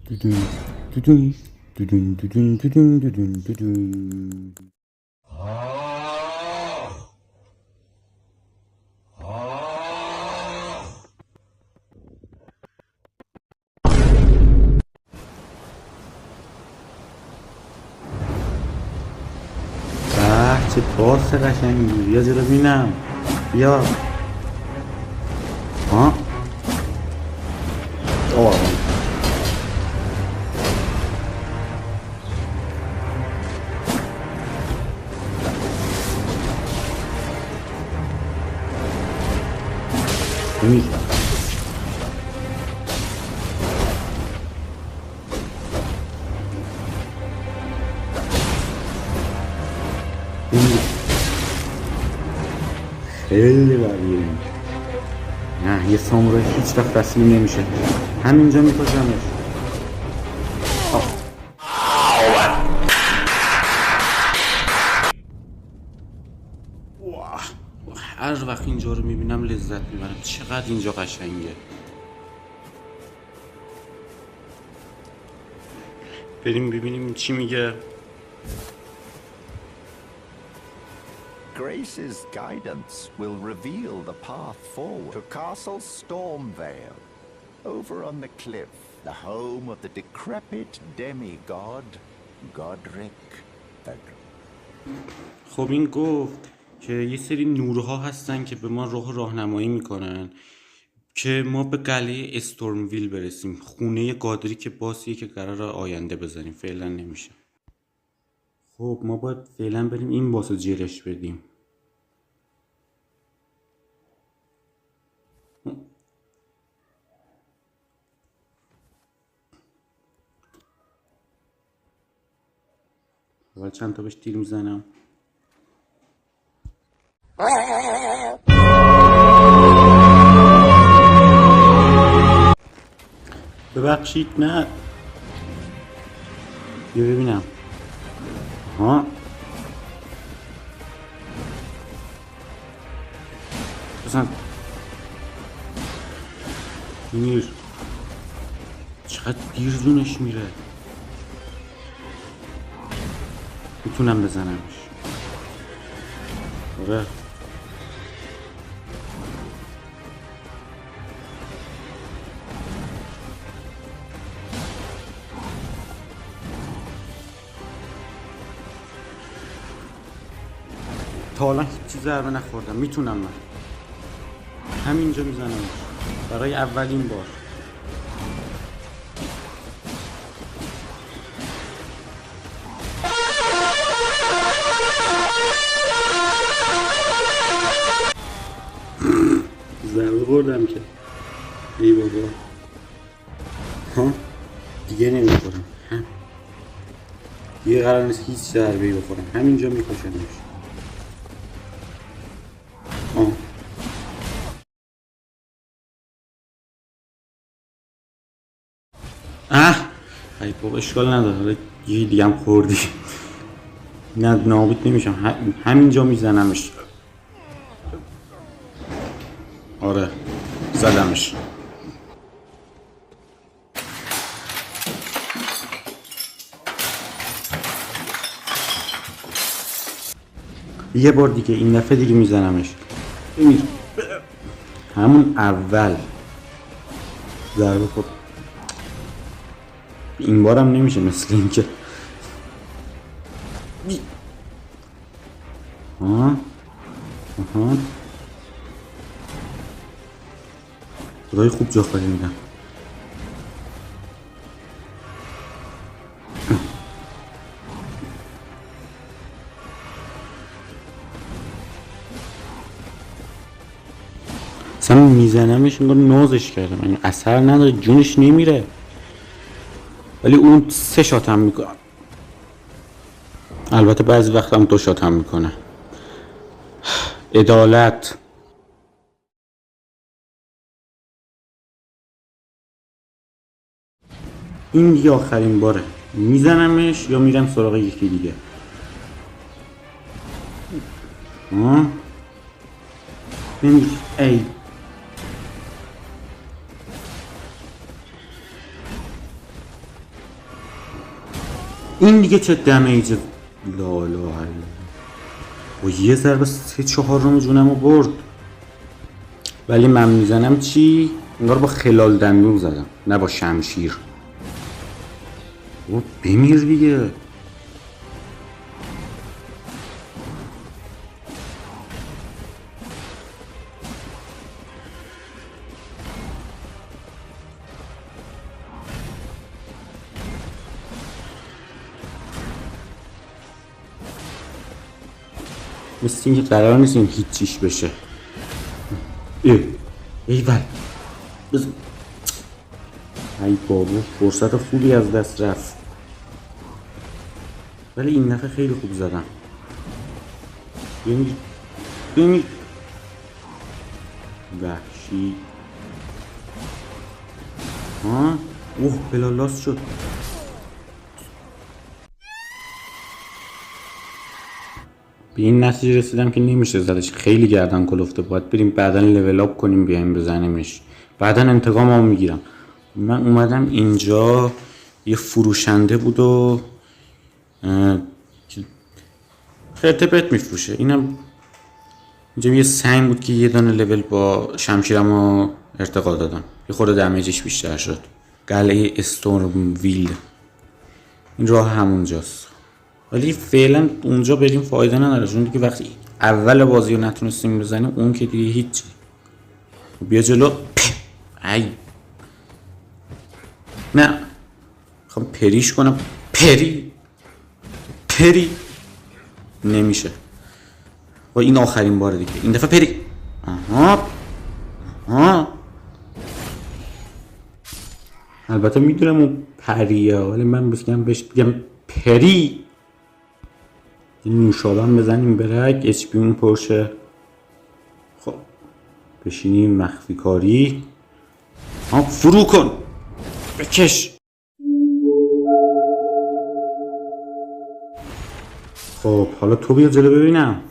Düdün, düdün, düdün, düdün, düdün, düdün, düdün. چه باس قشنگی. بیا جلو بینم. بیا. ها آه بمیر. بمیر. خیلی قویه. نه یه سامورایی هیچ وقت تسلیم نمیشه. همینجا میکشمش. هر وقت اینجا رو میبینم لذت میبرم. چقدر اینجا قشنگه. بریم ببینیم چی میگه. Grace's guidance will reveal the path forward to Castle Stormvale, over on the cliff, the home of the decrepit demigod, Godric the خب این گفت که یه سری نورها هستن که به ما راهنمایی میکنن که ما به قلعه استورمویل برسیم. خونه گادریک باسیه که قرار آینده بزنیم. فعلا نمیشه. خب ما باید فعلا بریم این باس رو جیرش بدیم. اول چند تا بهش تیر میزنم. ببخشید نه. بیا ببینم. ها بزن. میر چقدر دیر زونش میره. میتونم بزنمش. آره تا حالا هیچ ضربه نخوردم. میتونم من همینجا میزنم برای اولین بار. ضربه خوردم که ای بابا. ها دیگه نمیخورم. دیگه قرار نیست هیچ ضربه‌ای بخورم. همینجا میکشمش. ای بابا اشکال نداره. حالا یه دیگه هم خوردی. نه نابود نمیشم. همینجا میزنمش. آره زدمش. یه بار دیگه این دفعه دیگه میزنمش. بمیر. همون اول ضربه خورد. این بارم نمیشه مثل این که خدای خوب جا خالی میدم. اصلا میزنمش انگار نازش کردم. این اثر نداره. جونش نمیره. ولی اون 3 شات هم میکنه. البته بعضی وقت هم 2 شات هم میکنه. عدالت. این دیگه آخرین باره. میزنمش یا میرم سراغ یکی دیگه. ای این دیگه چه دمیج لالا و یه ضربه 3/4 جونمو برد. ولی من میزنم چی؟ انگار با خلال دندون زدم نه با شمشیر. او بمیر دیگه. مثل اینکه قرار نیست این هیچیش بشه. ایول ای بابا فرصت خوبی از دست رفت. ولی این دفعه خیلی خوب زدم. بمیر وحشی. اوه بلالاس شد. به این نتیجه رسیدم که نمیشه زدش، خیلی گردن کلفته، باید بریم بعدا لول اپ کنیم بیایم بزنیمش، بعدا انتقاممو میگیرم. من اومدم اینجا یه فروشنده بود و خرت پرت میفروشه. اینم اینجا یه سنگ بود که یه دانه لول با شمشیرمو ارتقا دادم، یه خورده دمیجش بیشتر شد. قلعه استورم ویل این راه همونجاست، ولی فعلا اونجا بریم فایده نداره، چون دیگه وقتی اول بازی رو نتونستیم بزنیم اون که دیگه هیچی. بیا جلو. ای نه خب پریش کنم. پری نمیشه و این آخرین بار دیگه، این دفعه پری. البته میدونم اون پریه، ولی من بهش بگم پری. این نوشابه بزنیم برک اچ پی اون پرشه. خب بشینیم مخفی کاری. فرو کن بکش. خب حالا تو بیا جلو ببینم.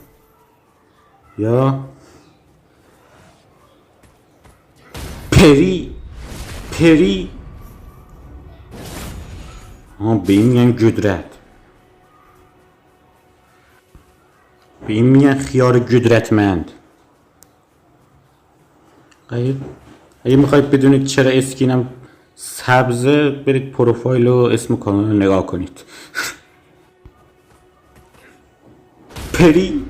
یا پری به این میگن قدرت، به این میگن خیار قدرتمند. اگه میخواید بدونید چرا اسکینم سبزه، برید پروفایل و اسم کانال رو نگاه کنید. پری.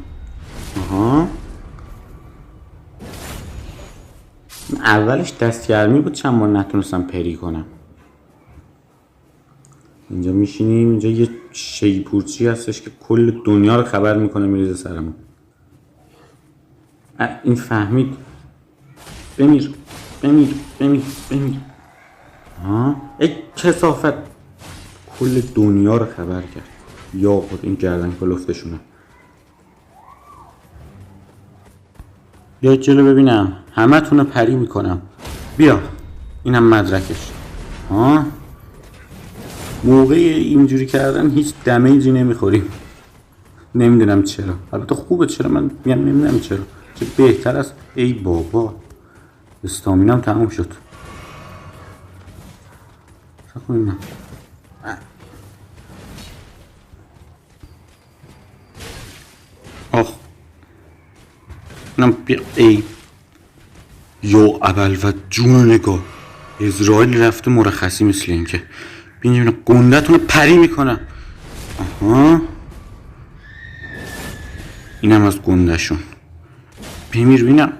اولش دستگرمی بود، چند بار نتونستم پری کنم. اینجا میشینیم، اینجا یه شیپورچی هستش که کل دنیا رو خبر میکنه میریزه سرمون. این فهمید. بمیر ای کثافت، کل دنیا رو خبر کرد. یا خود این گردن کلفتشونه. بیا جلو ببینم، همه تونه پری میکنم. بیا اینم مدرکش. موقع اینجوری کردن هیچ دمیجی نمیخوریم، نمیدونم چرا. البته خوبه، چرا من میگم نمیدونم چرا، چه بهتر است. ای بابا استامینم تموم شد. اینم اینم بیا. ای یا اول و جون نگاه، اسرائیل رفته مرخصی مثل این که بینیم گنده‌تون پری میکنم. اینم از گنده‌شون. بمیر بینم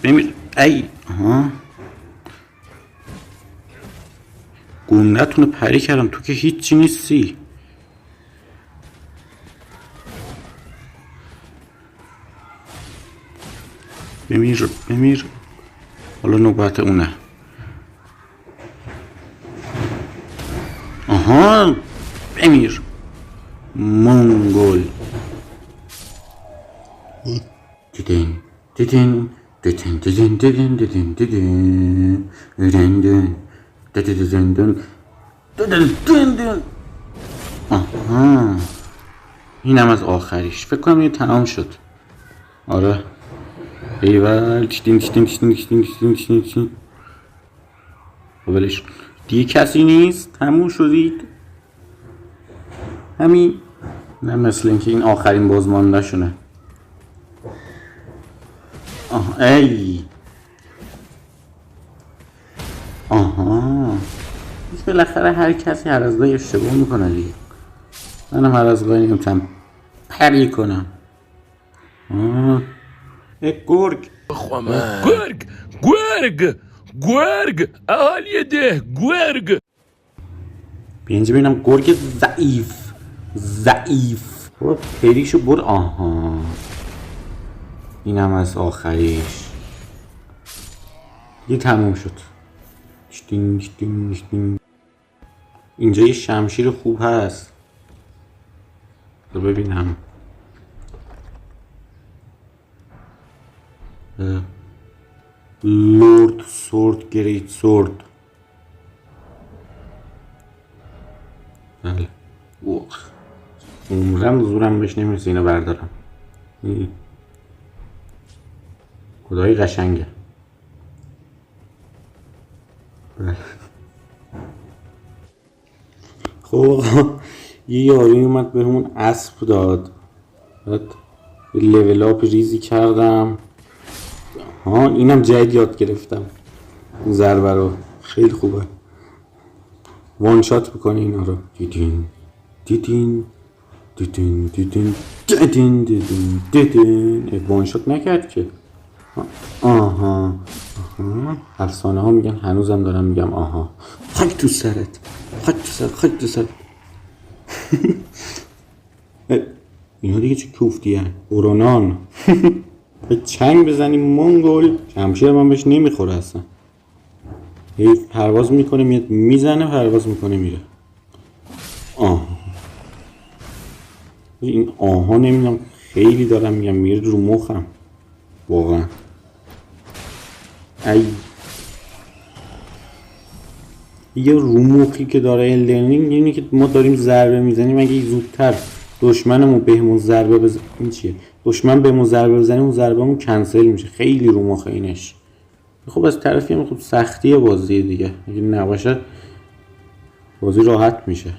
بمیر. ای گنده‌تون پری کردم، تو که هیچی نیستی. بمیر. حالا نوبت اونه. بمیر منگول. دیدین اینم از آخریش. فکر کنم این تمام شد. آره ایول. ولش دیگه کسی نیست، تموم شدید. همین. نه مثل اینکه این آخرین بازمانده شونه. ای آها، بالاخره هر کسی هر از گاهی اشتباه میکنه دیگه. منم هر از گاهی نمیتونم پری کنم. گرگ گرگ اهالی ده گرگ. بیا اینجا ببینم گرگ ضعیف پریشو برد. آها، اینم از آخریش یه تموم شد. اینجا یه شمشیر خوب هست رو ببینم. لورد سورد گریت سورد. بله عمرم زورم بهش نمیرسه اینو بردارم. خدایی قشنگه. خب یه یاری اومد بهمون اسب داد، بعد لول اپ ریزی کردم. اینم جدید یاد گرفتم این ضربه رو، خیلی خوبه. وان شات بکنه اینا رو. دیدین دیدین دیدین دیدین دیدین دیدین دیدین. وان شات نکرد که. آها افسانه ها میگن، هنوزم دارم میگم آها. خاک تو سرت، خاک تو سرت، خاک تو سرت. اینا دیگه چه کوفتی هن اورونان. به چنگ بزنیم منگول. شمشیر من بهش نمیخوره اصلا. هی پرواز میکنه میاد میزنه، پرواز میکنه میره. این آها نمیدونم، خیلی دارم میگم میره رو مخم واقعا. ای یه روموخی که داره الدرنینگ اینه که ما داریم ضربه میزنیم، اگه زودتر دشمنمون بهمون ضربه بزنه، این چیه؟ دشمن بهمون ضربه بزنه اون ضربهمون کنسل میشه. خیلی روموخه اینش. خب از طرفی هم خب سختیه بازی دیگه، اگه نباشه بازی راحت میشه.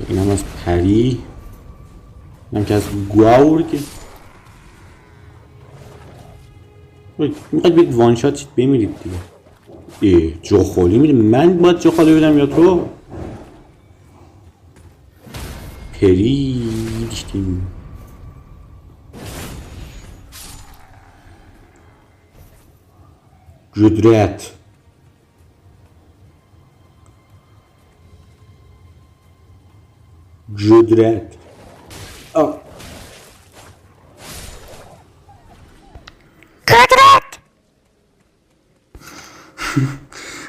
اینم از پری، اینم که از گورگ. میخواید بید وان شات چید بمیرید دیگه. جا خالی میده. من باید جا خالی بدم یا تو؟ پری دیشتیم. جدرت جدرت.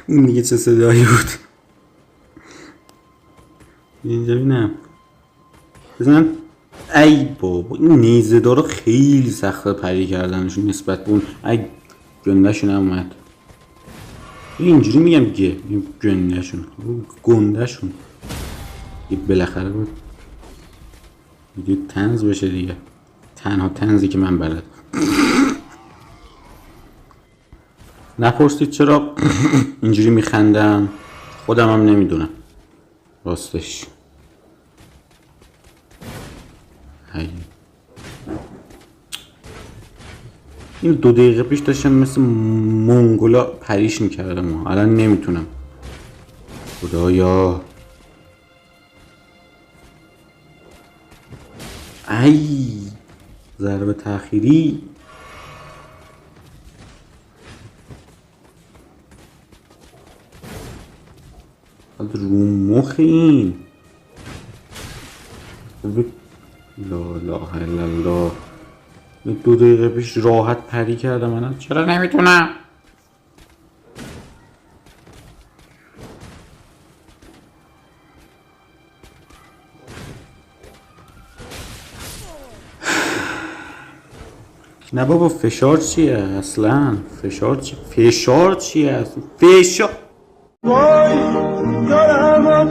این دیگه چه صدایی بود؟ اینجا بینم بزنم. ای بابا این نیزه دارو خیلی سخته پری کردنشون نسبت به اون. ای گندهشون هم اومد. اینجوری میگم دیگه گندهشون بالاخره بود دیگه تنز بشه دیگه. تنها تنزی که من بلد. نپرسید چرا اینجوری میخندم، خودم هم نمیدونم راستش. این 2 دقیقه پیش داشتم مثل منگولا پریش میکردم، الان نمیتونم. خدایا. ای ضربه تأخیری. رو مخ این. لا اله الا الله. 2 دقیقه پیش راحت پری کردم، من چرا نمیتونم؟ نه بابا فشار چیه اصلا؟ فشار چیه اصلا؟ فشار وای دارم